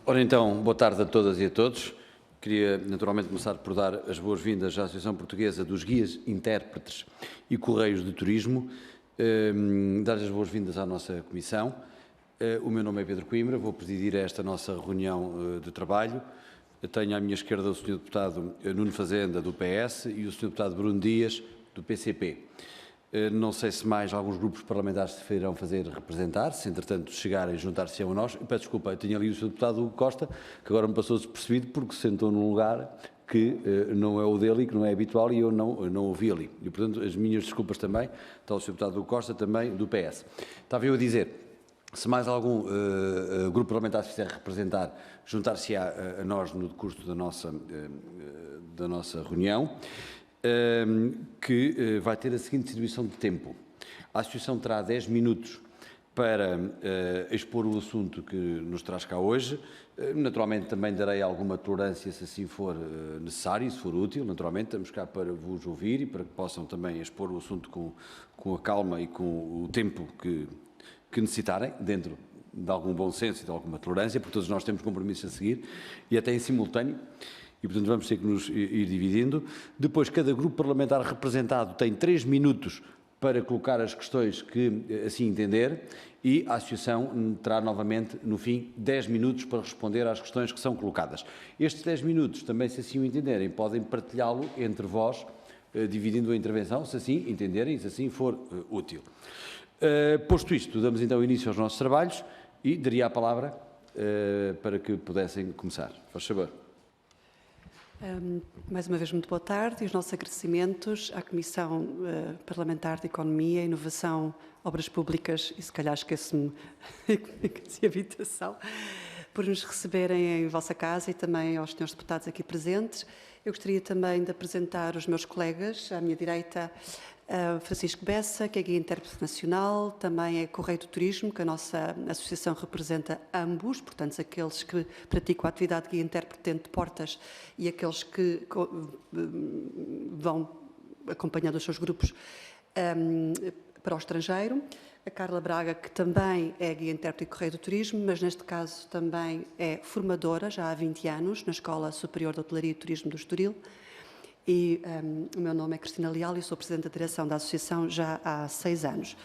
Ora então, boa tarde a todas e a todos. Queria naturalmente começar por dar as boas-vindas à Associação Portuguesa dos Guias, Intérpretes e Correios de Turismo, dar as boas-vindas à nossa comissão. O meu nome é Pedro Coimbra, vou presidir esta nossa reunião de trabalho. Tenho à minha esquerda o Sr. Deputado Nuno Fazenda, do PS, e o Sr. Deputado Bruno Dias, do PCP. Não sei se mais alguns grupos parlamentares se irão fazer representar, se entretanto chegarem, juntar-se a nós. Peço desculpa, eu tinha ali o Sr. Deputado Hugo Costa, que agora me passou despercebido porque se sentou num lugar que não é o dele e que não é habitual e eu não ouvi ali. E, portanto, as minhas desculpas também, está o Sr. Deputado Hugo Costa, também do PS. Estava eu a dizer, se mais algum grupo parlamentar se fizer representar, juntar-se a nós no decurso da nossa reunião, que vai ter a seguinte distribuição de tempo. A Associação terá 10 minutos para expor o assunto que nos traz cá hoje. Naturalmente também darei alguma tolerância se assim for necessário, se for útil. Naturalmente estamos cá para vos ouvir e para que possam também expor o assunto com a calma e com o tempo que necessitarem, dentro de algum bom senso e de alguma tolerância, porque todos nós temos compromissos a seguir e até em simultâneo. E, portanto, vamos ter que nos ir dividindo. Depois, cada grupo parlamentar representado tem 3 minutos para colocar as questões que assim entender e a Associação terá novamente, no fim, 10 minutos para responder às questões que são colocadas. Estes 10 minutos, também, se assim o entenderem, podem partilhá-lo entre vós, dividindo a intervenção, se assim entenderem, se assim for útil. Posto isto, damos então início aos nossos trabalhos e daria a palavra para que pudessem começar. Faz favor. Mais uma vez, muito boa tarde e os nossos agradecimentos à Comissão Parlamentar de Economia, Inovação, Obras Públicas e, se calhar, esqueço-me de habitação, por nos receberem em vossa casa e também aos senhores deputados aqui presentes. Eu gostaria também de apresentar os meus colegas, à minha direita, Francisco Bessa, que é Guia Intérprete Nacional, também é Correio do Turismo, que a nossa associação representa ambos, portanto, aqueles que praticam a atividade de Guia Intérprete dentro de portas e aqueles que vão acompanhando os seus grupos para o estrangeiro. A Carla Braga, que também é Guia Intérprete e Correio do Turismo, mas neste caso também é formadora, já há 20 anos, na Escola Superior de Hotelaria e Turismo do Estoril. E o meu nome é Cristina Leal e sou Presidente da Direção da Associação já há 6 anos.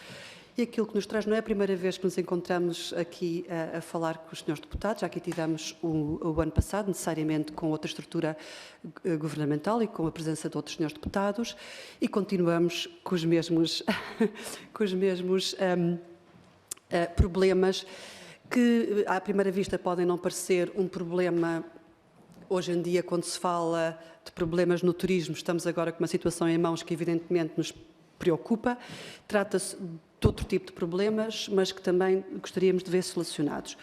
E aquilo que nos traz, não é a primeira vez que nos encontramos aqui a falar com os senhores deputados, já que tíamos o ano passado, necessariamente com outra estrutura governamental e com a presença de outros senhores deputados, e continuamos com os mesmos, problemas que, à primeira vista, podem não parecer um problema. Hoje em dia, quando se fala de problemas no turismo, estamos agora com uma situação em mãos que evidentemente nos preocupa. Trata-se de outro tipo de problemas, mas que também gostaríamos de ver solucionados.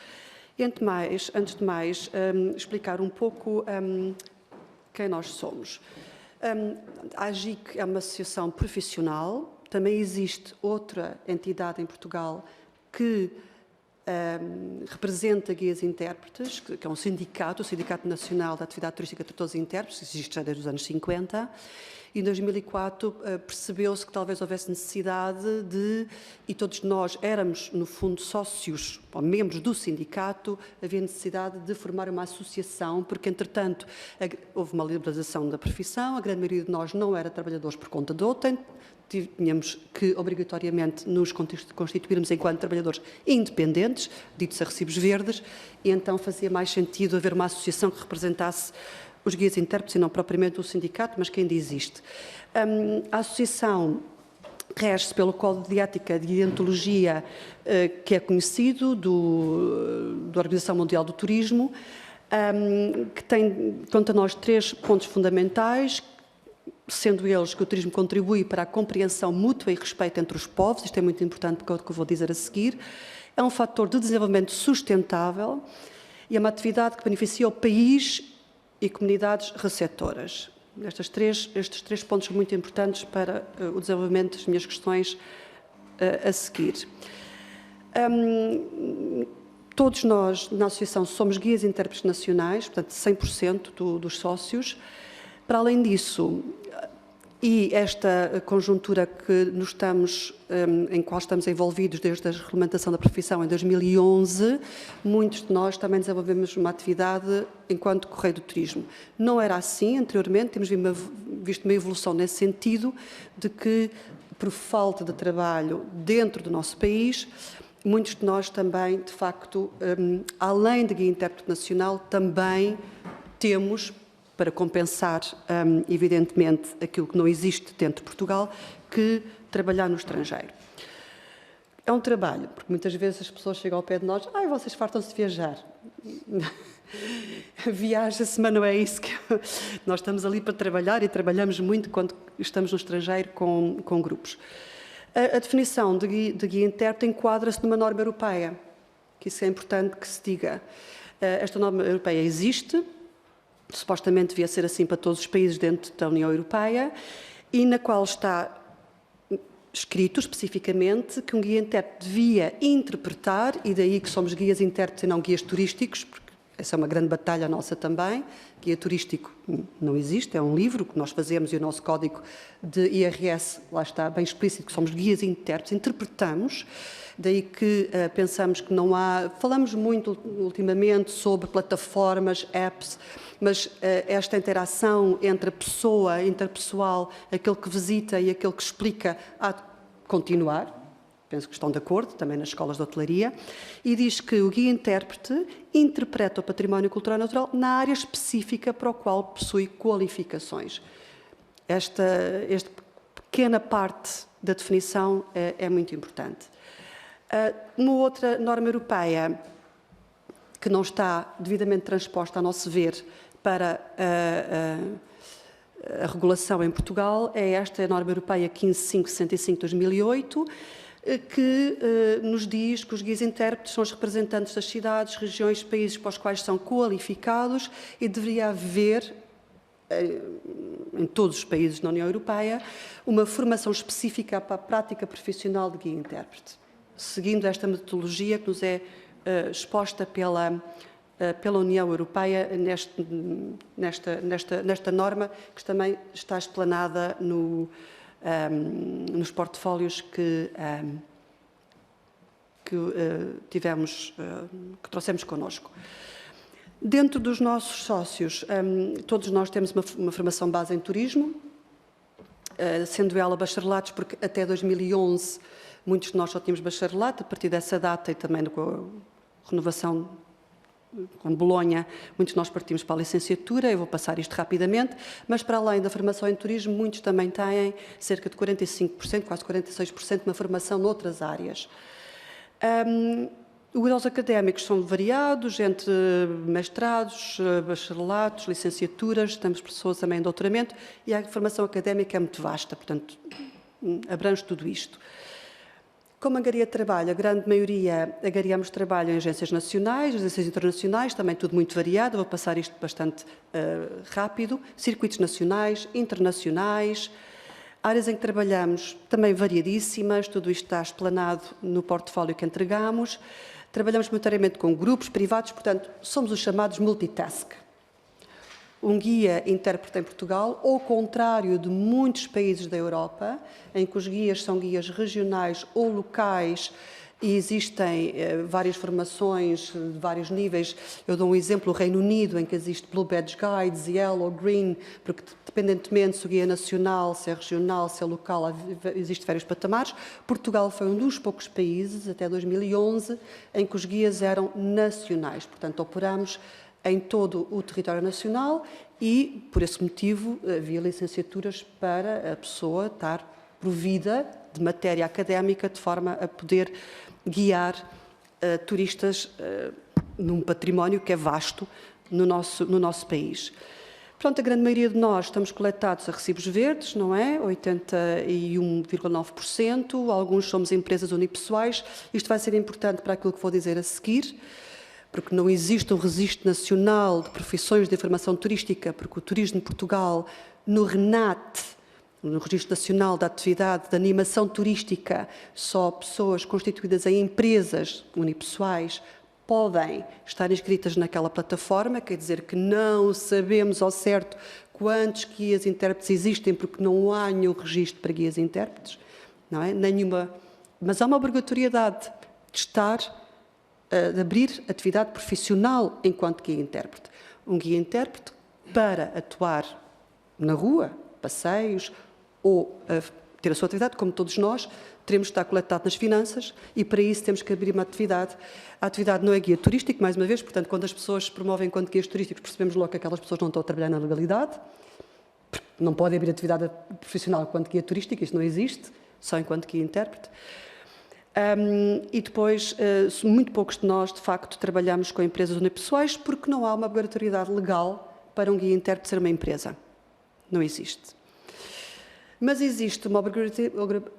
Antes de mais, explicar um pouco quem nós somos. A AGIC é uma associação profissional, também existe outra entidade em Portugal que representa guias e intérpretes, que é um sindicato, o Sindicato Nacional da Atividade Turística de Tradutores e Intérpretes, que existe já desde os anos 50, e em 2004 percebeu-se que talvez houvesse necessidade de, e todos nós éramos, no fundo, sócios, ou membros do sindicato, havia necessidade de formar uma associação, porque, entretanto, houve uma liberalização da profissão, a grande maioria de nós não era trabalhadores por conta de outrem, tínhamos que, obrigatoriamente, nos constituirmos enquanto trabalhadores independentes, ditos a recibos verdes, e então fazia mais sentido haver uma associação que representasse os guias e intérpretes e não propriamente o sindicato, mas que ainda existe. A associação rege-se pelo Código de Ética de Deontologia, que é conhecido da Organização Mundial do Turismo, que tem, quanto a nós, 3 pontos fundamentais, sendo eles que o turismo contribui para a compreensão mútua e respeito entre os povos, isto é muito importante porque é o que eu vou dizer a seguir, é um fator de desenvolvimento sustentável e é uma atividade que beneficia o país e comunidades receptoras. Estes 3 pontos são muito importantes para o desenvolvimento das minhas questões a seguir. Todos nós, na Associação, somos guias e intérpretes nacionais, portanto, 100% dos sócios. Para além disso, E esta conjuntura em qual estamos envolvidos desde a regulamentação da profissão em 2011, muitos de nós também desenvolvemos uma atividade enquanto correio do turismo. Não era assim anteriormente, temos visto uma evolução nesse sentido, de que, por falta de trabalho dentro do nosso país, muitos de nós também, de facto, além de guia intérprete nacional, também temos, para compensar, evidentemente, aquilo que não existe dentro de Portugal, que trabalhar no estrangeiro. É um trabalho, porque muitas vezes as pessoas chegam ao pé de nós, vocês fartam-se de viajar. Viaja-se, mas não é isso que... Nós estamos ali para trabalhar e trabalhamos muito quando estamos no estrangeiro com grupos. A definição de guia intérprete enquadra-se numa norma europeia, que isso é importante que se diga. Esta norma europeia existe, supostamente devia ser assim para todos os países dentro da União Europeia, e na qual está escrito especificamente que um guia intérprete devia interpretar, e daí que somos guias intérpretes e não guias turísticos, porque essa é uma grande batalha nossa também. Guia turístico não existe, é um livro que nós fazemos e o nosso código de IRS, lá está bem explícito que somos guias intérpretes, interpretamos, daí que pensamos que não há... Falamos muito ultimamente sobre plataformas, apps, mas esta interação entre a pessoa, interpessoal, aquele que visita e aquele que explica, há de continuar. Penso que estão de acordo, também nas escolas de hotelaria, e diz que o guia-intérprete interpreta o património cultural e natural na área específica para o qual possui qualificações. Esta pequena parte da definição é muito importante. Uma outra norma europeia que não está devidamente transposta, a nosso ver, para a regulação em Portugal é esta norma europeia 15565/2008, que nos diz que os guias intérpretes são os representantes das cidades, regiões, países para os quais são qualificados, e deveria haver, em todos os países da União Europeia, uma formação específica para a prática profissional de guia intérprete, seguindo esta metodologia que nos é exposta pela União Europeia nesta norma, que também está explanada nos portfólios que trouxemos connosco. Dentro dos nossos sócios, todos nós temos uma formação base em turismo, sendo ela bacharelatos, porque até 2011 muitos de nós só tínhamos bacharelato. A partir dessa data e também com a renovação com Bolonha, muitos de nós partimos para a licenciatura. Eu vou passar isto rapidamente, mas para além da formação em turismo, muitos também têm cerca de 45%, quase 46%, uma formação noutras áreas. Os graus académicos são variados, entre mestrados, bacharelatos, licenciaturas, temos pessoas também em doutoramento, e a formação académica é muito vasta, portanto, abrange tudo isto. Como angariar trabalho, a grande maioria angariamos trabalho em agências nacionais, agências internacionais, também tudo muito variado, vou passar isto bastante rápido, circuitos nacionais, internacionais, áreas em que trabalhamos também variadíssimas, tudo isto está explanado no portfólio que entregamos. Trabalhamos maioritariamente com grupos privados, portanto, somos os chamados multitask. Um guia intérprete em Portugal, ao contrário de muitos países da Europa, em que os guias são guias regionais ou locais e existem várias formações de vários níveis. Eu dou um exemplo, o Reino Unido, em que existe Blue Badge Guides, Yellow, Green, porque dependentemente se o guia é nacional, se é regional, se é local, existem vários patamares. Portugal foi um dos poucos países, até 2011, em que os guias eram nacionais, portanto operamos em todo o território nacional e, por esse motivo, havia licenciaturas para a pessoa estar provida de matéria académica de forma a poder guiar turistas num património que é vasto no nosso país. Portanto, a grande maioria de nós estamos coletados a recibos verdes, não é? 81,9%, alguns somos empresas unipessoais. Isto vai ser importante para aquilo que vou dizer a seguir, porque não existe um registro nacional de profissões de informação turística, porque o turismo de Portugal, no RENAT, no Registro Nacional da Atividade de Animação Turística, só pessoas constituídas em empresas unipessoais podem estar inscritas naquela plataforma, quer dizer que não sabemos ao certo quantos guias intérpretes existem, porque não há nenhum registro para guias intérpretes, não é? Nenhuma, mas há uma obrigatoriedade de de abrir atividade profissional enquanto guia intérprete. Um guia intérprete, para atuar na rua, passeios, ou ter a sua atividade, como todos nós, teremos de estar coletado nas finanças e para isso temos que abrir uma atividade. A atividade não é guia turístico, mais uma vez, portanto, quando as pessoas se promovem enquanto guias turísticos, percebemos logo que aquelas pessoas não estão a trabalhar na legalidade, não podem abrir atividade profissional enquanto guia turístico, isso não existe, só enquanto guia intérprete. E depois, muito poucos de nós, de facto, trabalhamos com empresas unipessoais porque não há uma obrigatoriedade legal para um guia intérprete ser uma empresa. Não existe. Mas existe uma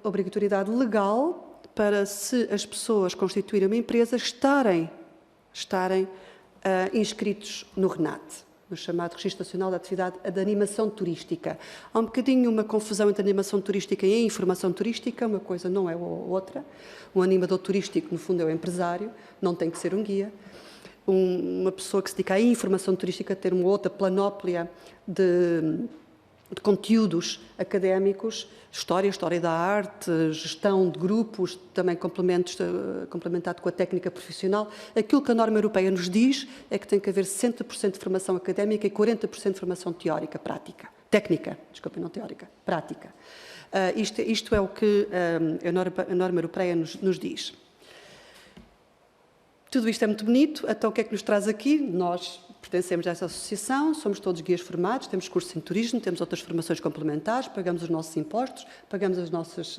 obrigatoriedade legal para, se as pessoas constituírem uma empresa, estarem inscritos no RNAT, no chamado Registro Nacional da Atividade de Animação Turística. Há um bocadinho uma confusão entre animação turística e informação turística, uma coisa não é outra. Um animador turístico, no fundo, é o empresário, não tem que ser um guia. Uma pessoa que se dedica à informação turística ter uma outra panóplia de conteúdos académicos, história da arte, gestão de grupos, também complementado com a técnica profissional. Aquilo que a norma europeia nos diz é que tem que haver 60% de formação académica e 40% de formação teórica, prática. Técnica, desculpem, não teórica, prática. Isto é o que a norma europeia nos diz. Tudo isto é muito bonito, então o que é que nos traz aqui? Nós pertencemos a essa associação, somos todos guias formados, temos cursos em turismo, temos outras formações complementares, pagamos os nossos impostos, pagamos as nossas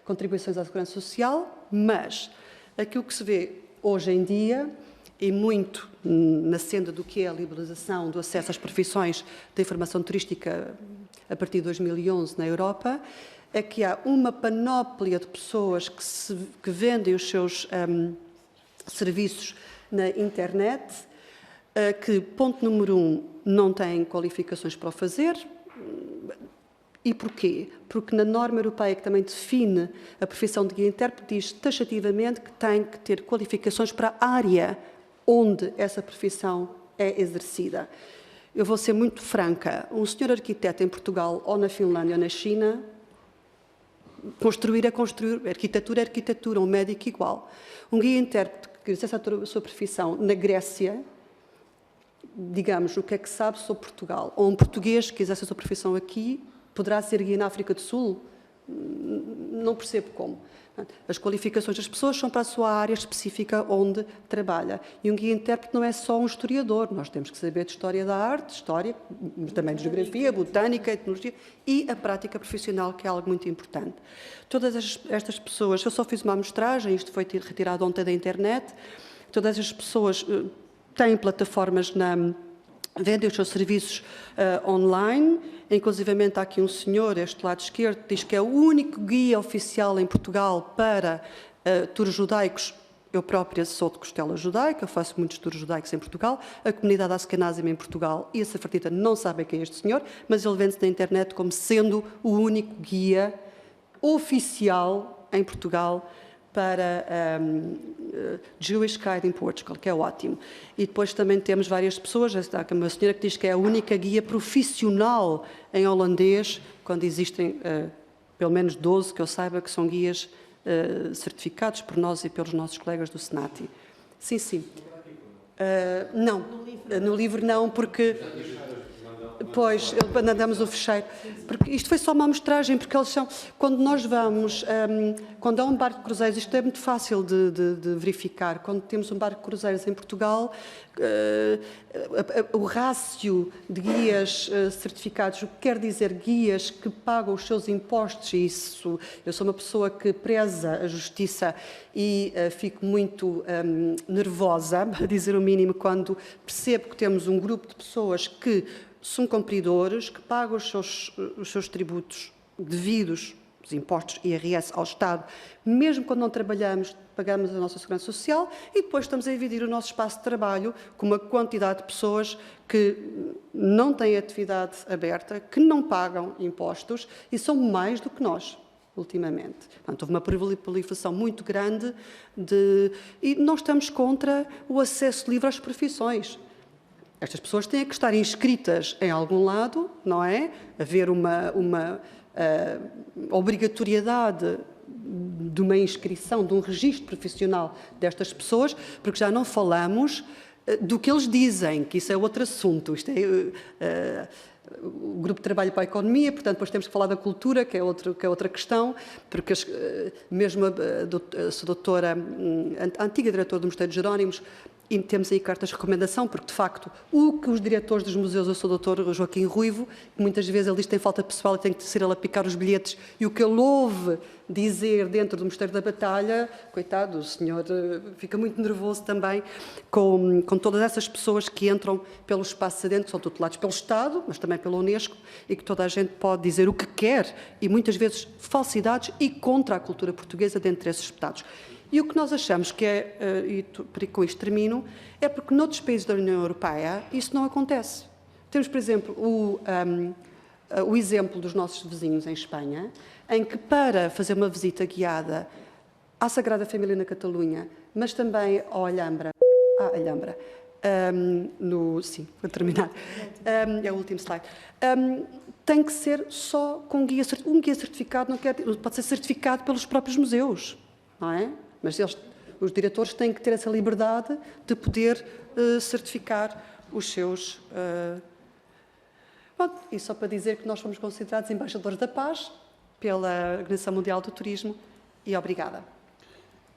contribuições à Segurança Social, mas aquilo que se vê hoje em dia, e muito na senda do que é a liberalização do acesso às profissões da informação turística a partir de 2011 na Europa, é que há uma panóplia de pessoas que vendem os seus serviços na internet, que, ponto número 1, não têm qualificações para o fazer. E porquê? Porque na norma europeia, que também define a profissão de guia intérprete, diz taxativamente que tem que ter qualificações para a área onde essa profissão é exercida. Eu vou ser muito franca. Um senhor arquiteto em Portugal, ou na Finlândia, ou na China, construir é construir, arquitetura é arquitetura, um médico igual. Um guia intérprete que exerce a sua profissão na Grécia, digamos, o que é que sabe sobre Portugal, ou um português que exerce a sua profissão aqui, poderá ser guia na África do Sul? Não percebo como. As qualificações das pessoas são para a sua área específica onde trabalha. E um guia intérprete não é só um historiador, nós temos que saber de história da arte, história, também de geografia, botânica, etnologia e a prática profissional, que é algo muito importante. Todas estas pessoas, eu só fiz uma amostragem, isto foi retirado ontem da internet, todas as pessoas têm plataformas vendem os seus serviços online, inclusivamente há aqui um senhor, este lado esquerdo, que diz que é o único guia oficial em Portugal para tours judaicos. Eu própria sou de costela judaica, faço muitos tours judaicos em Portugal, a comunidade Ashkenazim em Portugal e a Sefartita não sabem quem é este senhor, mas ele vende-se na internet como sendo o único guia oficial em Portugal para Jewish Guide in Portugal, que é ótimo. E depois também temos várias pessoas, há uma senhora que diz que é a única guia profissional em holandês, quando existem pelo menos 12, que eu saiba, que são guias certificados por nós e pelos nossos colegas do Senati. Sim, sim. Não, no livro não, porque... Pois, mandamos o fecheiro. Porque isto foi só uma amostragem, porque eles são... Quando nós vamos... quando há um barco de cruzeiros, isto é muito fácil de verificar. Quando temos um barco de cruzeiros em Portugal, o rácio de guias certificados, o que quer dizer guias que pagam os seus impostos, e isso... Eu sou uma pessoa que preza a justiça e fico muito nervosa, a dizer o mínimo, quando percebo que temos um grupo de pessoas que são cumpridores, que pagam os seus tributos devidos, os impostos IRS ao Estado, mesmo quando não trabalhamos, pagamos a nossa segurança social e depois estamos a dividir o nosso espaço de trabalho com uma quantidade de pessoas que não têm atividade aberta, que não pagam impostos e são mais do que nós, ultimamente. Portanto, houve uma proliferação muito grande e nós estamos contra o acesso livre às profissões. Estas pessoas têm que estar inscritas em algum lado, não é? Haver uma obrigatoriedade de uma inscrição, de um registro profissional destas pessoas, porque já não falamos do que eles dizem, que isso é outro assunto. Isto é o grupo de trabalho para a economia, portanto, depois temos que falar da cultura, que é outra questão, porque mesmo a doutora, a antiga diretora do Mosteiro de Jerónimos, e temos aí cartas de recomendação, porque, de facto, o que os diretores dos museus, eu sou o Dr. Joaquim Ruivo, que muitas vezes ele diz que tem falta pessoal e tem que ser ele a picar os bilhetes, e o que ele ouve dizer dentro do Mosteiro da Batalha, coitado, o senhor fica muito nervoso também com todas essas pessoas que entram pelo espaço adentro, que são tutelados pelo Estado, mas também pela Unesco, e que toda a gente pode dizer o que quer, e muitas vezes falsidades, e contra a cultura portuguesa dentro desses espetados. E o que nós achamos que é, e com isto termino, é porque noutros países da União Europeia isso não acontece. Temos, por exemplo, o exemplo dos nossos vizinhos em Espanha, em que para fazer uma visita guiada à Sagrada Família na Catalunha, mas também ao Alhambra, sim, vou terminar, é o último slide, tem que ser só com um guia certificado, pode ser certificado pelos próprios museus, não é? Mas os diretores têm que ter essa liberdade de poder certificar os seus... Bom, e só para dizer que nós fomos considerados embaixadores da paz pela Organização Mundial do Turismo, e obrigada.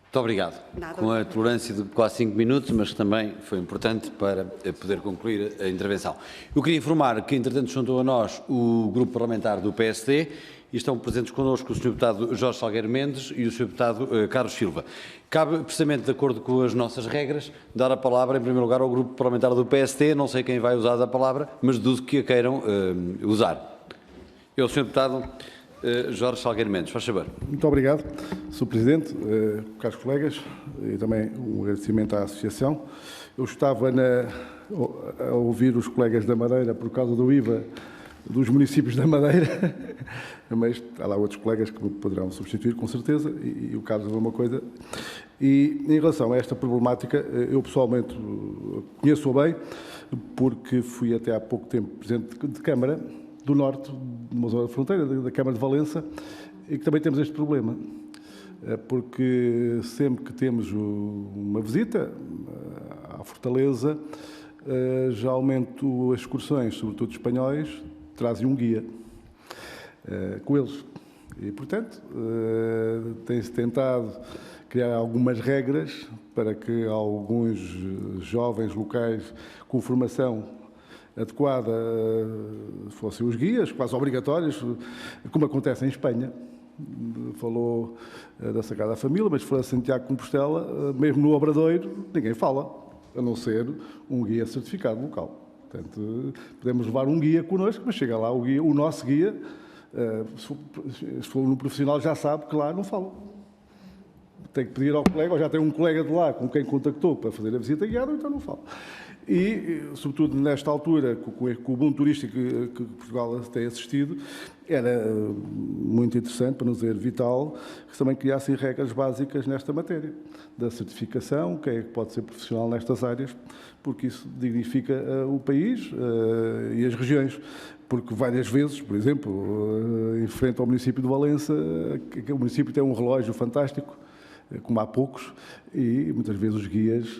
Muito obrigado. Nada. Com a tolerância de quase 5 minutos, mas também foi importante para poder concluir a intervenção. Eu queria informar que, entretanto, juntou a nós o grupo parlamentar do PSD e estão presentes connosco o Sr. Deputado Jorge Salgueiro Mendes e o Sr. Deputado Carlos Silva. Cabe, precisamente de acordo com as nossas regras, dar a palavra, em primeiro lugar, ao grupo parlamentar do PSD. Não sei quem vai usar a palavra, mas deduzo que a queiram usar. É o Sr. Deputado Jorge Salgueiro Mendes. Faz favor. Muito obrigado, Sr. Presidente, caros colegas, e também um agradecimento à Associação. Eu estava a ouvir os colegas da Madeira por causa do IVA dos municípios da Madeira, mas há lá outros colegas que me poderão substituir, com certeza, e o Carlos é uma coisa. E em relação a esta problemática, eu pessoalmente conheço-a bem, porque fui até há pouco tempo Presidente de Câmara do Norte, de uma zona de fronteira, da Câmara de Valença, e que também temos este problema, porque sempre que temos uma visita à Fortaleza, geralmente as excursões, sobretudo espanhóis, trazem um guia com eles. E, portanto, tem-se tentado criar algumas regras para que alguns jovens locais com formação adequada fossem os guias, quase obrigatórios, como acontece em Espanha. Falou da Sagrada Família, mas se for a Santiago de Compostela, mesmo no Obradoiro, ninguém fala, a não ser um guia certificado local. Portanto, podemos levar um guia connosco, mas chega lá o nosso guia, se for um profissional, já sabe que lá não fala. Tem que pedir ao colega, ou já tem um colega de lá com quem contactou para fazer a visita guiada, então não fala. E, sobretudo nesta altura, com o boom turístico que Portugal tem assistido, era muito interessante, para não dizer vital, que também criassem regras básicas nesta matéria, da certificação, quem é que pode ser profissional nestas áreas, porque isso dignifica o país e as regiões. Porque várias vezes, por exemplo, em frente ao município de Valença, o município tem um relógio fantástico, como há poucos, e muitas vezes os guias,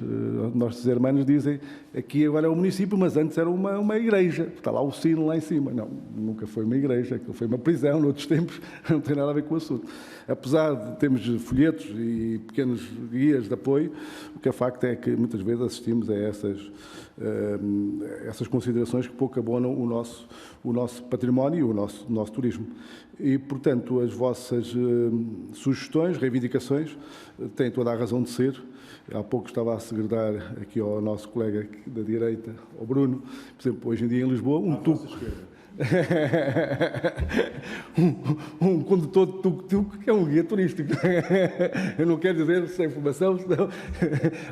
nossos irmãos, dizem aqui agora é um município, mas antes era uma igreja, está lá o sino lá em cima. Não, nunca foi uma igreja, aquilo foi uma prisão, noutros tempos, não tem nada a ver com o assunto. Apesar de termos folhetos e pequenos guias de apoio, o que é facto é que muitas vezes assistimos a essas considerações que pouco abonam o nosso património e o nosso turismo. E, portanto, as vossas sugestões, reivindicações, têm toda a razão de ser. Há pouco estava a segredar aqui ao nosso colega da direita, ao Bruno, por exemplo, hoje em dia em Lisboa, um condutor de tuk-tuk que é um guia turístico. Eu não quero dizer sem informação, senão,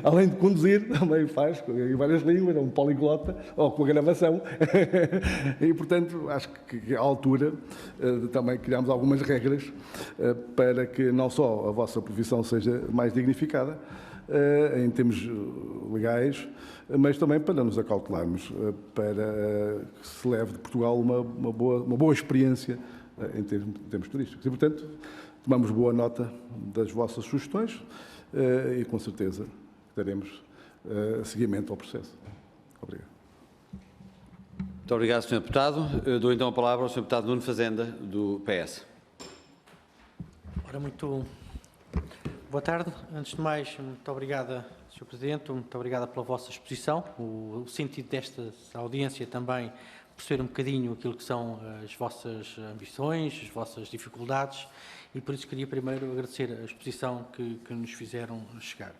além de conduzir, também faz em várias línguas, é um poliglota, ou com a gravação. E, portanto, acho que à altura também criámos algumas regras para que não só a vossa profissão seja mais dignificada, em termos legais, mas também para nos acautelarmos, para que se leve de Portugal uma boa experiência em termos turísticos. E, portanto, tomamos boa nota das vossas sugestões e, com certeza, daremos seguimento ao processo. Obrigado. Muito obrigado, Sr. Deputado. Dou então a palavra ao Sr. Deputado Nuno Fazenda, do PS. Ora, muito boa tarde. Antes de mais, muito obrigada, Sr. Presidente, muito obrigada pela vossa exposição. O sentido desta audiência também perceber um bocadinho aquilo que são as vossas ambições, as vossas dificuldades, e por isso queria primeiro agradecer a exposição que nos fizeram chegar.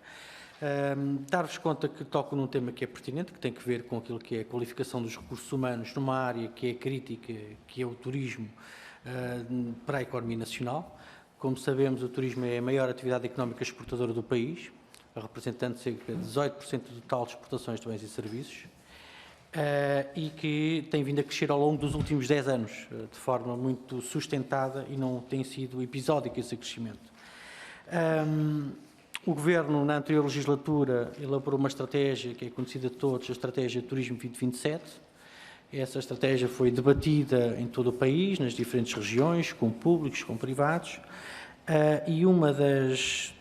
Dar-vos conta que toco num tema que é pertinente, que tem que ver com aquilo que é a qualificação dos recursos humanos numa área que é crítica, que é o turismo para a economia nacional. Como sabemos, o turismo é a maior atividade económica exportadora do país, representando cerca de 18% do total de exportações de bens e serviços, e que tem vindo a crescer ao longo dos últimos 10 anos, de forma muito sustentada e não tem sido episódico esse crescimento. O Governo, na anterior legislatura, elaborou uma estratégia que é conhecida de todos, a Estratégia Turismo 2027. Essa estratégia foi debatida em todo o país, nas diferentes regiões, com públicos, com privados, e uma das...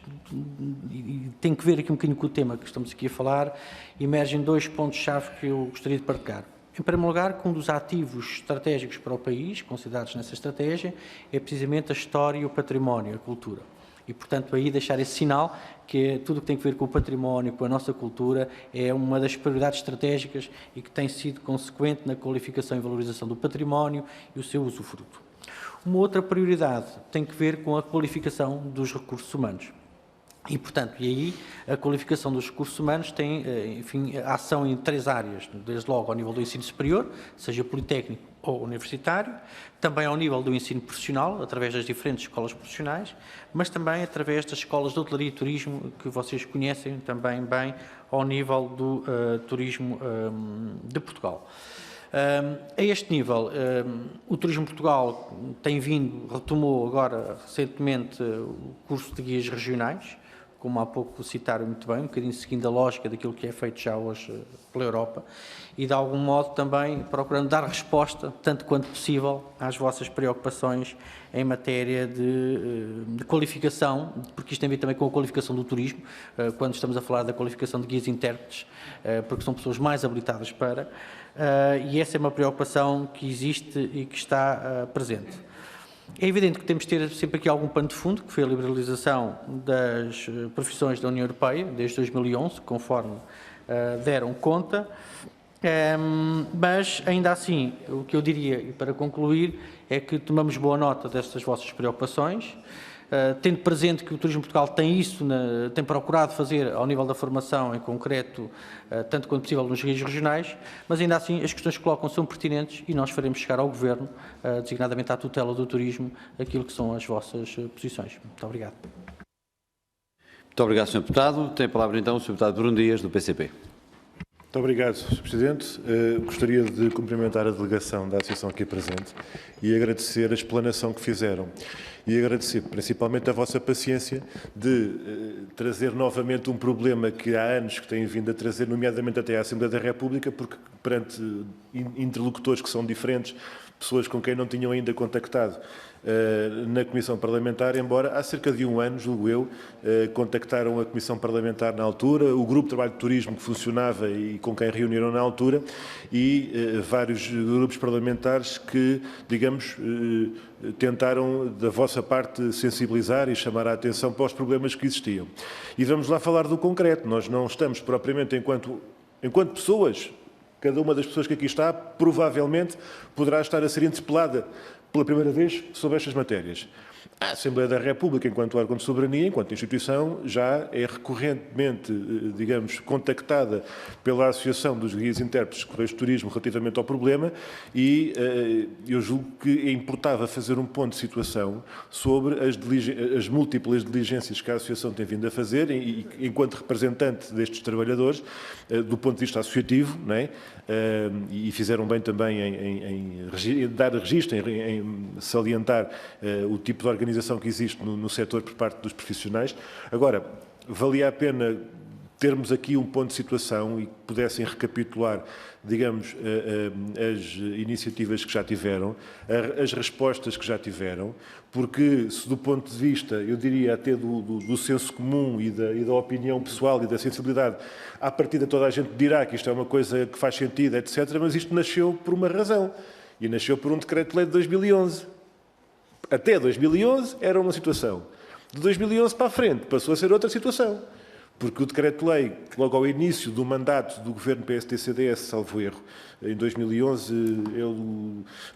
tem que ver aqui um bocadinho com o tema que estamos aqui a falar, emergem dois pontos-chave que eu gostaria de partilhar. Em primeiro lugar, que um dos ativos estratégicos para o país, considerados nessa estratégia, é precisamente a história e o património, a cultura. E, portanto, aí deixar esse sinal que tudo o que tem a ver com o património, com a nossa cultura, é uma das prioridades estratégicas e que tem sido consequente na qualificação e valorização do património e o seu usufruto. Uma outra prioridade tem que ver com a qualificação dos recursos humanos. E, portanto, aí a qualificação dos recursos humanos tem, enfim, ação em 3 áreas, desde logo ao nível do ensino superior, seja politécnico ou universitário, também ao nível do ensino profissional, através das diferentes escolas profissionais, mas também através das escolas de hotelaria e turismo, que vocês conhecem também bem, ao nível do turismo de Portugal. A este nível, o Turismo Portugal retomou agora recentemente o curso de guias regionais, como há pouco citaram muito bem, um bocadinho seguindo a lógica daquilo que é feito já hoje pela Europa, e de algum modo também procurando dar resposta, tanto quanto possível, às vossas preocupações em matéria de qualificação, porque isto tem a ver também com a qualificação do turismo, quando estamos a falar da qualificação de guias e intérpretes, porque são pessoas mais habilitadas para, e essa é uma preocupação que existe e que está presente. É evidente que temos de ter sempre aqui algum pano de fundo, que foi a liberalização das profissões da União Europeia, desde 2011, conforme deram conta, mas ainda assim, o que eu diria, e para concluir, é que tomamos boa nota destas vossas preocupações, tendo presente que o Turismo Portugal tem isso, tem procurado fazer ao nível da formação em concreto, tanto quanto possível nos guias regionais, mas ainda assim as questões que colocam são pertinentes e nós faremos chegar ao Governo, designadamente à tutela do turismo, aquilo que são as vossas posições. Muito obrigado. Muito obrigado, Sr. Deputado. Tem a palavra então o Sr. Deputado Bruno Dias, do PCP. Muito obrigado, Sr. Presidente. Gostaria de cumprimentar a delegação da Associação aqui presente e agradecer a explanação que fizeram. E agradecer principalmente a vossa paciência de trazer novamente um problema que há anos que têm vindo a trazer, nomeadamente até à Assembleia da República, porque perante interlocutores que são diferentes, pessoas com quem não tinham ainda contactado na Comissão Parlamentar, embora há cerca de um ano, julgo eu, contactaram a Comissão Parlamentar na altura, o Grupo de Trabalho de Turismo que funcionava e com quem reuniram na altura, e vários grupos parlamentares que, digamos, tentaram da vossa parte sensibilizar e chamar a atenção para os problemas que existiam. E vamos lá falar do concreto. Nós não estamos propriamente enquanto pessoas. Cada uma das pessoas que aqui está, provavelmente, poderá estar a ser interpelada pela primeira vez sobre estas matérias. A Assembleia da República, enquanto órgão de soberania, enquanto instituição, já é recorrentemente, digamos, contactada pela Associação dos Guias e Intérpretes de Correios de Turismo relativamente ao problema e eu julgo que importava fazer um ponto de situação sobre as múltiplas diligências que a Associação tem vindo a fazer e enquanto representante destes trabalhadores, do ponto de vista associativo, não é? E fizeram bem também em dar registro, em salientar o tipo de organização que existe no setor por parte dos profissionais. Agora, valia a pena termos aqui um ponto de situação e que pudessem recapitular, digamos, as iniciativas que já tiveram, as respostas que já tiveram, porque se do ponto de vista, eu diria até do senso comum e da opinião pessoal e da sensibilidade, à partida toda a gente dirá que isto é uma coisa que faz sentido, etc., mas isto nasceu por uma razão, e nasceu por um decreto-lei de 2011. Até 2011 era uma situação. De 2011 para a frente passou a ser outra situação. Porque o decreto-lei, logo ao início do mandato do governo PSD-CDS, salvo erro, em 2011,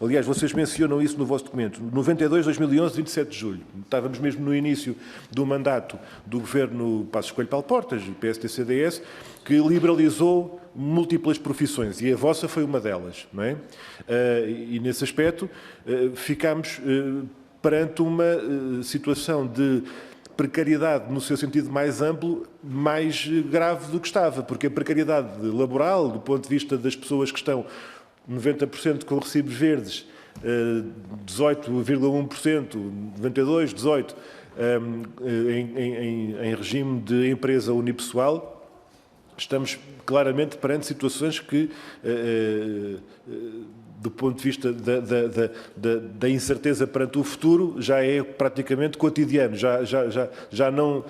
aliás, vocês mencionam isso no vosso documento, 92, 2011, 27 de julho. Estávamos mesmo no início do mandato do governo Passos Coelho Portas, PSD-CDS, que liberalizou múltiplas profissões, e a vossa foi uma delas, não é? E nesse aspecto ficámos perante uma situação de precariedade, no seu sentido mais amplo, mais grave do que estava, porque a precariedade laboral, do ponto de vista das pessoas que estão 90% com recibos verdes, 18,1%, 92%, 18% em regime de empresa unipessoal, estamos claramente perante situações que, do ponto de vista da incerteza perante o futuro, já é praticamente cotidiano, já não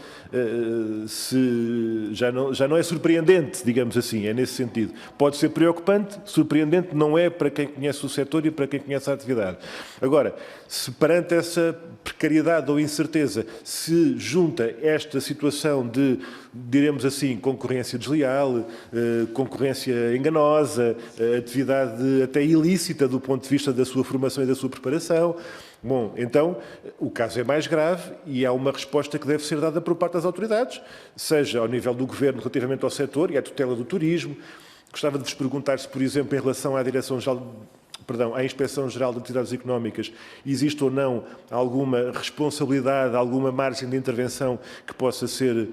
é surpreendente, digamos assim, é nesse sentido. Pode ser preocupante, surpreendente não é para quem conhece o setor e para quem conhece a atividade. Agora, se perante essa precariedade ou incerteza se junta esta situação de, diremos assim, concorrência desleal, concorrência enganosa, atividade até ilícita do ponto de vista da sua formação e da sua preparação, bom, então o caso é mais grave e há uma resposta que deve ser dada por parte das autoridades, seja ao nível do Governo relativamente ao setor e à tutela do turismo. Gostava de vos perguntar se, por exemplo, em relação à à Inspeção-Geral de Atividades Económicas, existe ou não alguma responsabilidade, alguma margem de intervenção que possa ser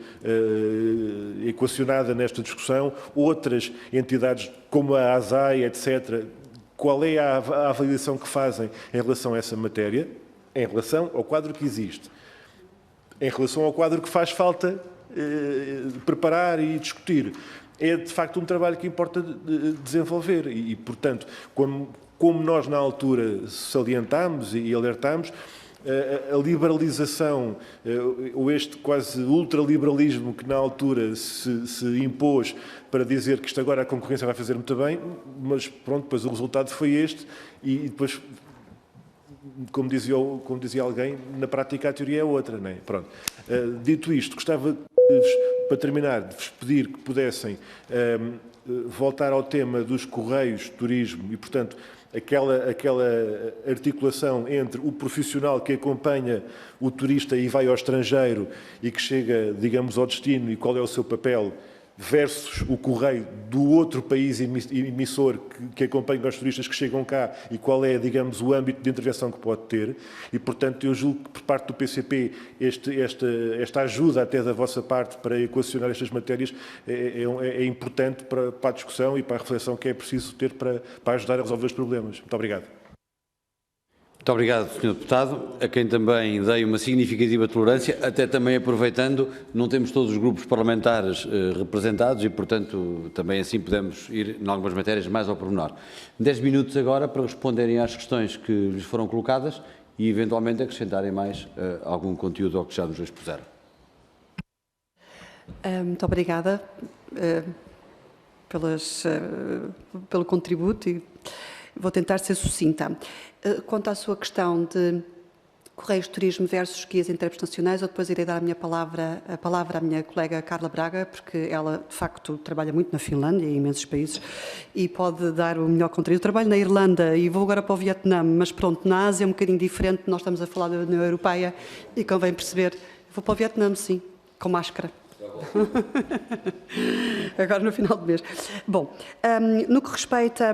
equacionada nesta discussão? Outras entidades, como a ASAI, etc., qual é a avaliação que fazem em relação a essa matéria, em relação ao quadro que existe, em relação ao quadro que faz falta preparar e discutir? É, de facto, um trabalho que importa desenvolver e portanto, como nós na altura salientámos e alertámos, a liberalização, ou este quase ultraliberalismo que na altura se impôs para dizer que isto agora a concorrência vai fazer muito bem, mas pronto, depois o resultado foi este e depois, como dizia alguém, na prática a teoria é outra, não é? Pronto. Dito isto, gostava, para terminar, de vos pedir que pudessem voltar ao tema dos correios, turismo e, portanto, aquela articulação entre o profissional que acompanha o turista e vai ao estrangeiro e que chega, digamos, ao destino e qual é o seu papel, versus o correio do outro país emissor que acompanha os turistas que chegam cá e qual é, digamos, o âmbito de intervenção que pode ter. E, portanto, eu julgo que, por parte do PCP, esta ajuda até da vossa parte para equacionar estas matérias é importante para a discussão e para a reflexão que é preciso ter para ajudar a resolver os problemas. Muito obrigado. Muito obrigado, Sr. Deputado, a quem também dei uma significativa tolerância, até também aproveitando, não temos todos os grupos parlamentares representados e, portanto, também assim podemos ir, em algumas matérias, mais ao pormenor. 10 minutos agora para responderem às questões que lhes foram colocadas e, eventualmente, acrescentarem mais algum conteúdo ao que já nos expuseram. Muito obrigada pelo contributo e vou tentar ser sucinta. Quanto à sua questão de Correios de Turismo versus guias intérpretes nacionais, eu depois irei dar a palavra à minha colega Carla Braga, porque ela, de facto, trabalha muito na Finlândia e em imensos países e pode dar o melhor conteúdo. Eu trabalho na Irlanda e vou agora para o Vietnã, mas pronto, na Ásia é um bocadinho diferente, nós estamos a falar da União Europeia e convém perceber. Vou para o Vietnã, sim, com máscara. Agora no final do mês. Bom, no que respeita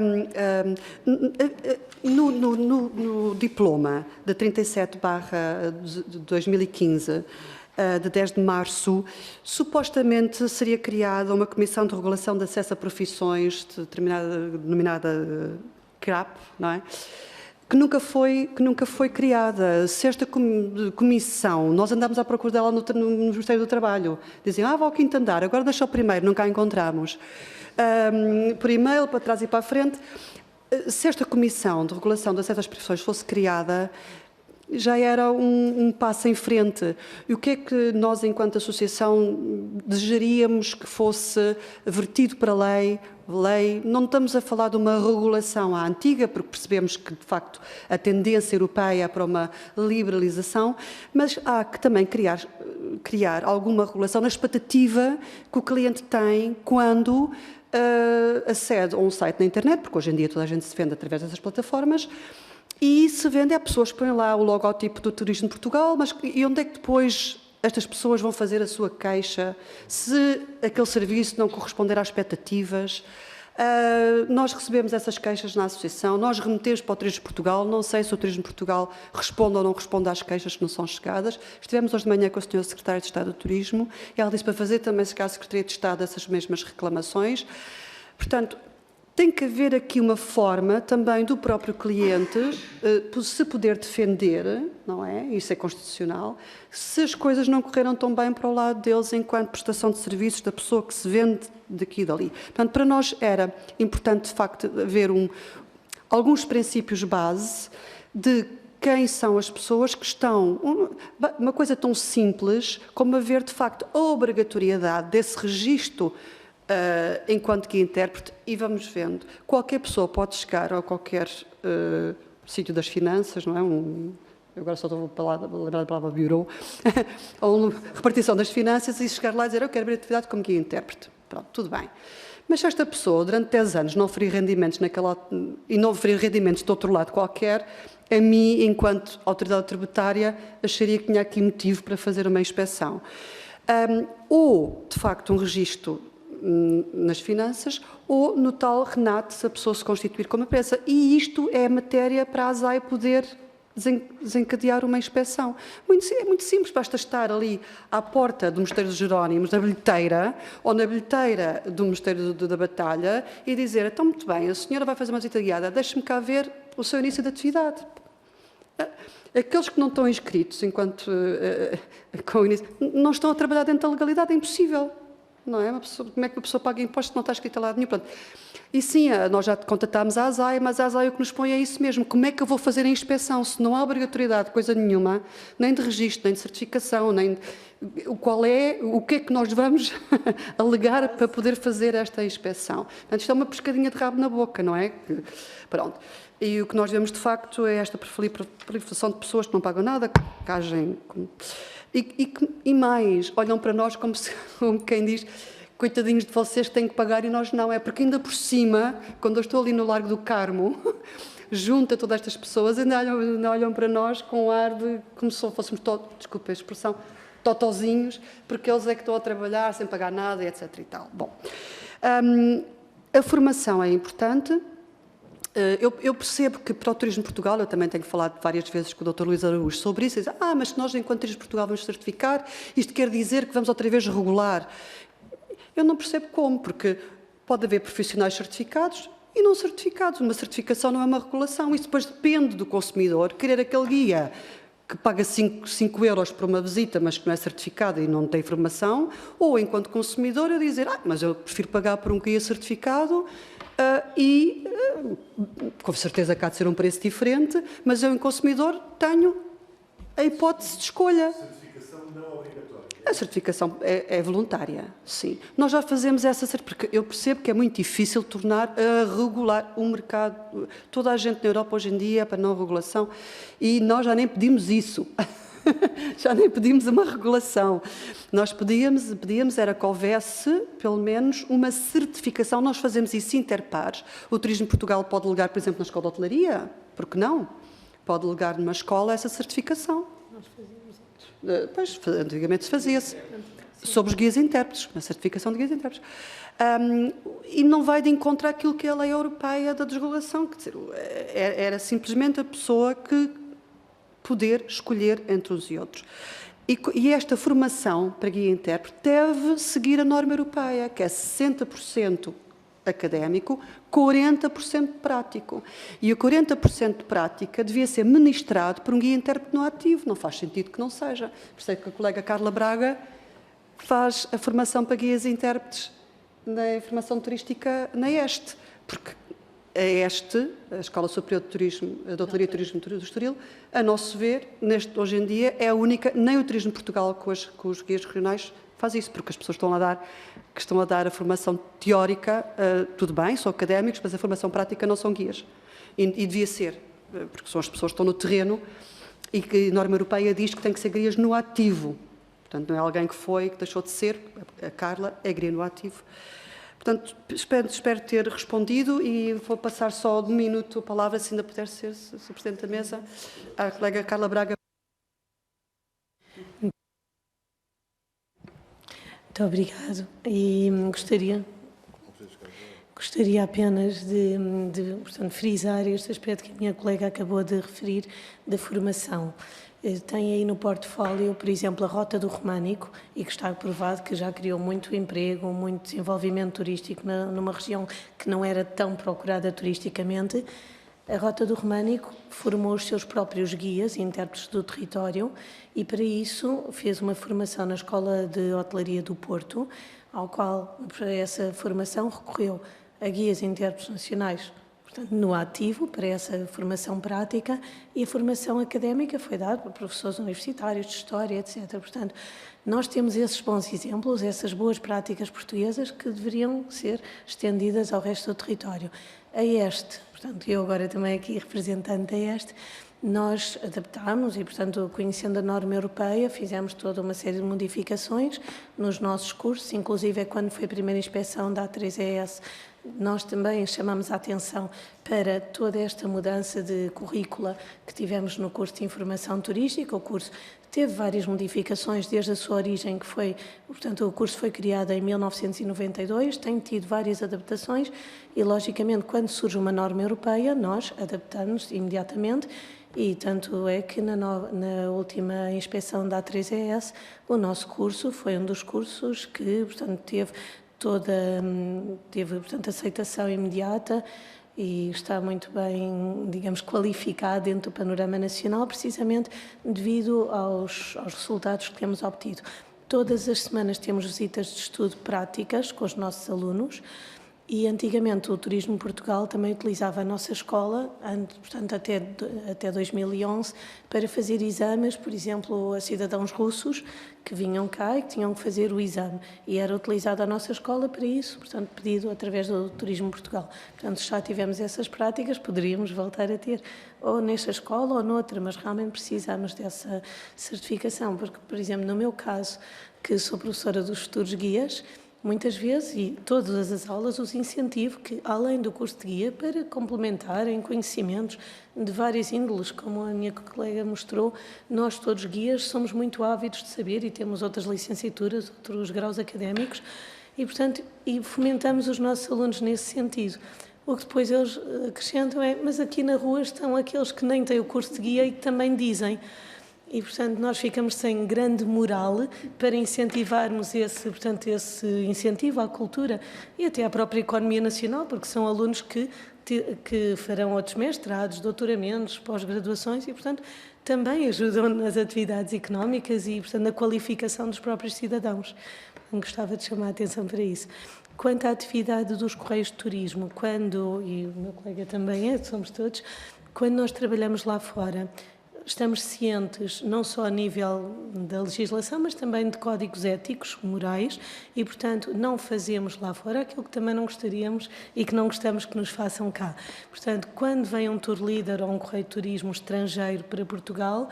no diploma de 37/2015 de 10 de março, supostamente seria criada uma comissão de regulação de acesso a profissões denominada CRAP, não é? que nunca foi criada. Se esta comissão, nós andámos à procura dela no Ministério do Trabalho, diziam, vá ao quinto andar, agora deixa o primeiro, nunca a encontramos. Por e-mail, para trás e para a frente. Se esta comissão de regulação das certas profissões fosse criada, já era um passo em frente. E o que é que nós, enquanto associação, desejaríamos que fosse vertido para a lei? Não estamos a falar de uma regulação à antiga, porque percebemos que, de facto, a tendência europeia é para uma liberalização, mas há que também criar alguma regulação na expectativa que o cliente tem quando acede a um site na internet, porque hoje em dia toda a gente se vende através dessas plataformas, e se vende a pessoas que põem lá o logotipo do Turismo de Portugal, mas e onde é que depois estas pessoas vão fazer a sua queixa se aquele serviço não corresponder às expectativas? Nós recebemos essas queixas na associação, nós remetemos para o Turismo de Portugal, não sei se o Turismo de Portugal responde ou não responde às queixas que não são chegadas. Estivemos hoje de manhã com a senhora Secretária de Estado do Turismo e ela disse para fazer também, se calhar, a Secretaria de Estado essas mesmas reclamações. Portanto, tem que haver aqui uma forma também do próprio cliente se poder defender, não é? Isso é constitucional, se as coisas não correram tão bem para o lado deles enquanto prestação de serviços da pessoa que se vende daqui e dali. Portanto, para nós era importante, de facto, haver alguns princípios base de quem são as pessoas que estão... Uma coisa tão simples como haver, de facto, a obrigatoriedade desse registro enquanto que intérprete, e vamos vendo. Qualquer pessoa pode chegar a qualquer sítio das finanças, não é? Eu agora só estou a lembrar da palavra bureau, a uma repartição das finanças e chegar lá e dizer eu quero abrir atividade como guia intérprete. Pronto, tudo bem. Mas se esta pessoa, durante 10 anos, não oferir rendimentos e não oferir rendimentos de outro lado qualquer, a mim, enquanto autoridade tributária, acharia que tinha aqui motivo para fazer uma inspeção. Ou, de facto, um registro nas finanças, ou no tal RENAT, se a pessoa se constituir como empresa. E isto é matéria para a ASAI poder desencadear uma inspeção. É muito simples, basta estar ali à porta do Mosteiro dos Jerónimos, na bilheteira, ou na bilheteira do Mosteiro da Batalha, e dizer, então, muito bem, a senhora vai fazer uma visita guiada, deixe-me cá ver o seu início de atividade. Aqueles que não estão inscritos, enquanto com o início, não estão a trabalhar dentro da legalidade, é impossível. Não é? Como é que uma pessoa paga impostos se não está escrito lá nenhum? Pronto. E sim, nós já contatámos a ASAI, mas a ASAI o que nos põe é isso mesmo. Como é que eu vou fazer a inspeção se não há obrigatoriedade de coisa nenhuma, nem de registro, nem de certificação, nem o que é que nós vamos alegar para poder fazer esta inspeção? Portanto, isto é uma pescadinha de rabo na boca, não é? Pronto. E o que nós vemos, de facto, é esta proliferação de pessoas que não pagam nada, que agem... E mais, olham para nós como quem diz, coitadinhos de vocês que têm que pagar e nós não. É porque ainda por cima, quando eu estou ali no Largo do Carmo, junto a todas estas pessoas, ainda olham para nós com um ar de como se fôssemos, desculpa a expressão, totozinhos, porque eles é que estão a trabalhar sem pagar nada, etc. e tal. Bom, a formação é importante. Eu percebo que para o Turismo de Portugal, eu também tenho falado várias vezes com o Dr. Luís Araújo sobre isso, e diz, mas se nós, enquanto Turismo de Portugal, vamos certificar, isto quer dizer que vamos outra vez regular. Eu não percebo como, porque pode haver profissionais certificados e não certificados. Uma certificação não é uma regulação, isso depois depende do consumidor. Querer aquele guia que paga 5 euros por uma visita, mas que não é certificado e não tem formação, ou enquanto consumidor eu dizer, mas eu prefiro pagar por um guia certificado, com certeza que há de ser um preço diferente, mas eu, em consumidor, tenho a hipótese de escolha. A certificação não é obrigatória? A certificação é voluntária, sim. Nós já fazemos essa certificação, porque eu percebo que é muito difícil tornar a regular o mercado. Toda a gente na Europa hoje em dia é para não regulação e nós já nem pedimos isso. Já nem pedimos uma regulação. Nós pedíamos era que houvesse, pelo menos, uma certificação. Nós fazemos isso interpares. O Turismo de Portugal pode delegar, por exemplo, na Escola de Hotelaria. Por que não? Pode delegar numa escola essa certificação. Nós fazíamos antes. Pois, antigamente se fazia-se. Sobre os guias intérpretes, a certificação de guias intérpretes. E não vai de encontro àquilo que é a lei europeia da desregulação. Quer dizer, era simplesmente a pessoa que poder escolher entre uns e outros. E esta formação para guia intérprete deve seguir a norma europeia, que é 60% académico, 40% prático. E o 40% de prática devia ser ministrado por um guia intérprete no ativo. Não faz sentido que não seja. Por isso é que a colega Carla Braga faz a formação para guias e intérpretes na formação turística na ESTE, porque a ESTE, a Escola Superior de Turismo, de Hotelaria e Turismo do Estoril, a nosso ver, hoje em dia, é a única, nem o Turismo de Portugal com os guias regionais faz isso, porque as pessoas que estão a dar a formação teórica, tudo bem, são académicos, mas a formação prática não são guias. E devia ser, porque são as pessoas que estão no terreno e que a norma europeia diz que tem que ser guias no ativo. Portanto, não é alguém que deixou de ser, a Carla é guia no ativo. Portanto, espero ter respondido e vou passar só de um minuto a palavra, se ainda puder ser, Sr. Presidente da Mesa, à colega Carla Braga. Muito obrigado. E gostaria apenas de portanto, frisar este aspecto que a minha colega acabou de referir da formação. Tem aí no portfólio, por exemplo, a Rota do Românico, e que está provado que já criou muito emprego, muito desenvolvimento turístico numa região que não era tão procurada turisticamente. A Rota do Românico formou os seus próprios guias e intérpretes do território e, para isso, fez uma formação na Escola de Hotelaria do Porto, ao qual, para essa formação, recorreu a guias e intérpretes nacionais, portanto, no ativo, para essa formação prática, e a formação académica foi dada por professores universitários de História, etc. Portanto, nós temos esses bons exemplos, essas boas práticas portuguesas que deveriam ser estendidas ao resto do território. A ESTE, portanto, eu agora também aqui representante da ESTE, nós adaptámos e, portanto, conhecendo a norma europeia, fizemos toda uma série de modificações nos nossos cursos, inclusive é quando foi a primeira inspeção da A3ES, nós também chamamos a atenção para toda esta mudança de currícula que tivemos no curso de Informação Turística. O curso teve várias modificações desde a sua origem, que foi, portanto, o curso foi criado em 1992, tem tido várias adaptações e, logicamente, quando surge uma norma europeia, nós adaptamos imediatamente e tanto é que na última inspeção da A3ES, o nosso curso foi um dos cursos que, portanto, teve portanto, aceitação imediata e está muito bem, digamos, qualificado dentro do panorama nacional, precisamente devido aos resultados que temos obtido. Todas as semanas temos visitas de estudo práticas com os nossos alunos e antigamente o Turismo de Portugal também utilizava a nossa escola, portanto até 2011, para fazer exames, por exemplo, a cidadãos russos que vinham cá e que tinham que fazer o exame. E era utilizada a nossa escola para isso, portanto, pedido através do Turismo de Portugal. Portanto, se já tivemos essas práticas, poderíamos voltar a ter, ou nesta escola ou noutra, mas realmente precisamos dessa certificação, porque, por exemplo, no meu caso, que sou professora dos futuros guias, muitas vezes, e todas as aulas, os incentivo que, além do curso de guia, para complementarem conhecimentos de várias índoles, como a minha colega mostrou, nós todos guias somos muito ávidos de saber e temos outras licenciaturas, outros graus académicos e, portanto, fomentamos os nossos alunos nesse sentido. O que depois eles acrescentam é, mas aqui na rua estão aqueles que nem têm o curso de guia e que também dizem. E, portanto, nós ficamos sem grande moral para incentivarmos esse incentivo à cultura e até à própria economia nacional, porque são alunos que farão outros mestrados, doutoramentos, pós-graduações e, portanto, também ajudam nas atividades económicas e, portanto, na qualificação dos próprios cidadãos. Gostava de chamar a atenção para isso. Quanto à atividade dos Correios de Turismo, e o meu colega também somos todos, quando nós trabalhamos lá fora, estamos cientes não só a nível da legislação, mas também de códigos éticos, morais, e, portanto, não fazemos lá fora aquilo que também não gostaríamos e que não gostamos que nos façam cá. Portanto, quando vem um tour leader ou um correio de turismo estrangeiro para Portugal,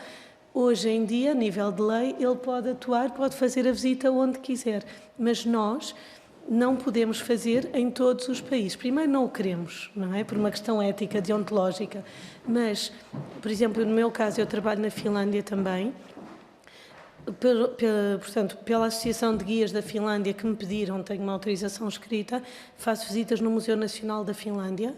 hoje em dia, a nível de lei, ele pode atuar, pode fazer a visita onde quiser, mas nós não podemos fazer em todos os países. Primeiro, não o queremos, não é? Por uma questão ética, deontológica. Mas, por exemplo, no meu caso, eu trabalho na Finlândia também. Portanto, pela Associação de Guias da Finlândia que me pediram, tenho uma autorização escrita, faço visitas no Museu Nacional da Finlândia,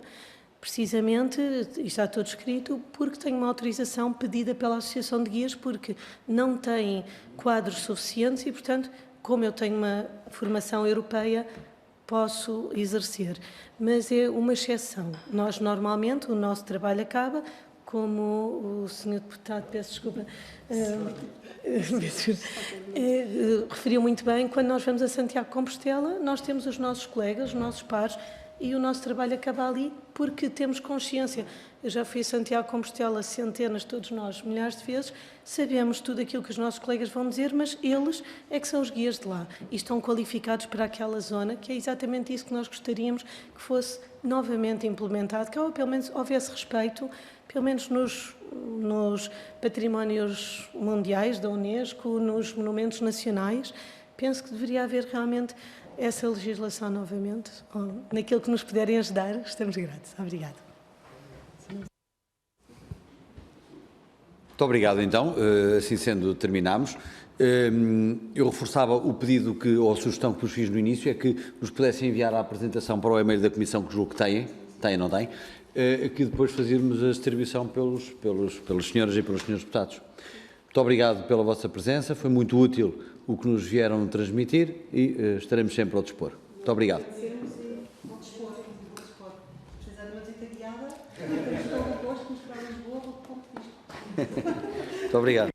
precisamente, e está tudo escrito, porque tenho uma autorização pedida pela Associação de Guias, porque não têm quadros suficientes e, portanto, como eu tenho uma formação europeia, posso exercer, mas é uma exceção. Nós, normalmente, o nosso trabalho acaba, como o Sr. Deputado, peço desculpa, referiu muito bem, quando nós vamos a Santiago de Compostela, nós temos os nossos colegas, os nossos pares, e o nosso trabalho acaba ali porque temos consciência. Eu já fui a Santiago de Compostela centenas, todos nós, milhares de vezes, sabemos tudo aquilo que os nossos colegas vão dizer, mas eles é que são os guias de lá e estão qualificados para aquela zona, que é exatamente isso que nós gostaríamos que fosse novamente implementado, que pelo menos houvesse respeito, pelo menos nos patrimónios mundiais da Unesco, nos monumentos nacionais. Penso que deveria haver realmente essa legislação novamente, naquilo que nos puderem ajudar, estamos gratos. Obrigada. Muito obrigado, então. Assim sendo, terminamos. Eu reforçava o pedido ou a sugestão que vos fiz no início, é que nos pudessem enviar a apresentação para o e-mail da Comissão, que julgo que têm, não têm, que depois fazermos a distribuição pelos senhores e pelos senhores deputados. Muito obrigado pela vossa presença, foi muito útil o que nos vieram transmitir e estaremos sempre ao dispor. Muito obrigado. Muito obrigado.